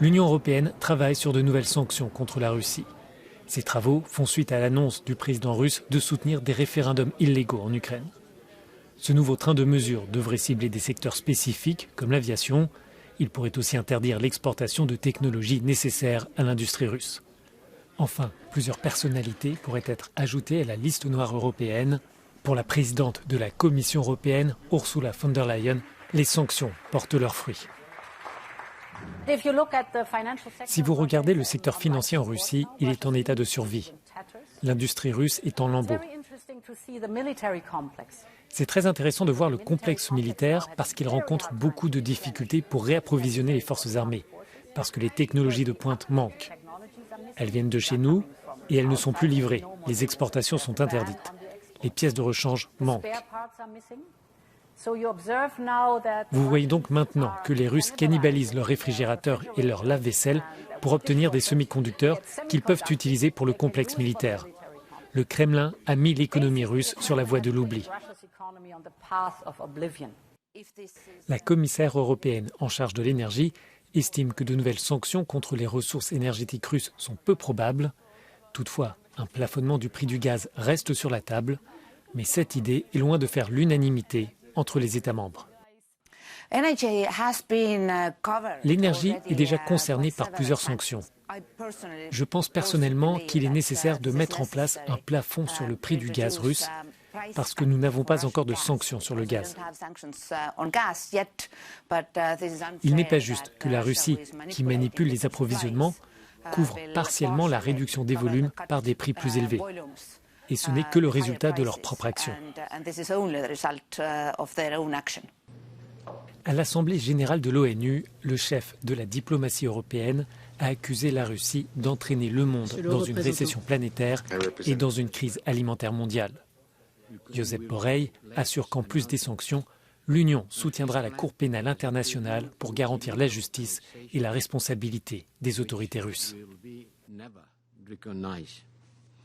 L'Union européenne travaille sur de nouvelles sanctions contre la Russie. Ces travaux font suite à l'annonce du président russe de soutenir des référendums illégaux en Ukraine. Ce nouveau train de mesures devrait cibler des secteurs spécifiques comme l'aviation. Il pourrait aussi interdire l'exportation de technologies nécessaires à l'industrie russe. Enfin, plusieurs personnalités pourraient être ajoutées à la liste noire européenne. Pour la présidente de la Commission européenne, Ursula von der Leyen, les sanctions portent leurs fruits. Si vous regardez le secteur financier en Russie, il est en état de survie. L'industrie russe est en lambeaux. C'est très intéressant de voir le complexe militaire parce qu'il rencontre beaucoup de difficultés pour réapprovisionner les forces armées, parce que les technologies de pointe manquent. Elles viennent de chez nous et elles ne sont plus livrées. Les exportations sont interdites. Les pièces de rechange manquent. Vous voyez donc maintenant que les Russes cannibalisent leurs réfrigérateurs et leurs lave-vaisselle pour obtenir des semi-conducteurs qu'ils peuvent utiliser pour le complexe militaire. Le Kremlin a mis l'économie russe sur la voie de l'oubli. La commissaire européenne en charge de l'énergie estime que de nouvelles sanctions contre les ressources énergétiques russes sont peu probables. Toutefois, un plafonnement du prix du gaz reste sur la table, mais cette idée est loin de faire l'unanimité entre les États membres. L'énergie est déjà concernée par plusieurs sanctions. Je pense personnellement qu'il est nécessaire de mettre en place un plafond sur le prix du gaz russe parce que nous n'avons pas encore de sanctions sur le gaz. Il n'est pas juste que la Russie, qui manipule les approvisionnements, couvre partiellement la réduction des volumes par des prix plus élevés. Et ce n'est que le résultat de leur propre action. À l'Assemblée générale de l'ONU, le chef de la diplomatie européenne a accusé la Russie d'entraîner le monde dans une récession planétaire et dans une crise alimentaire mondiale. Josep Borrell assure qu'en plus des sanctions, l'Union soutiendra la Cour pénale internationale pour garantir la justice et la responsabilité des autorités russes.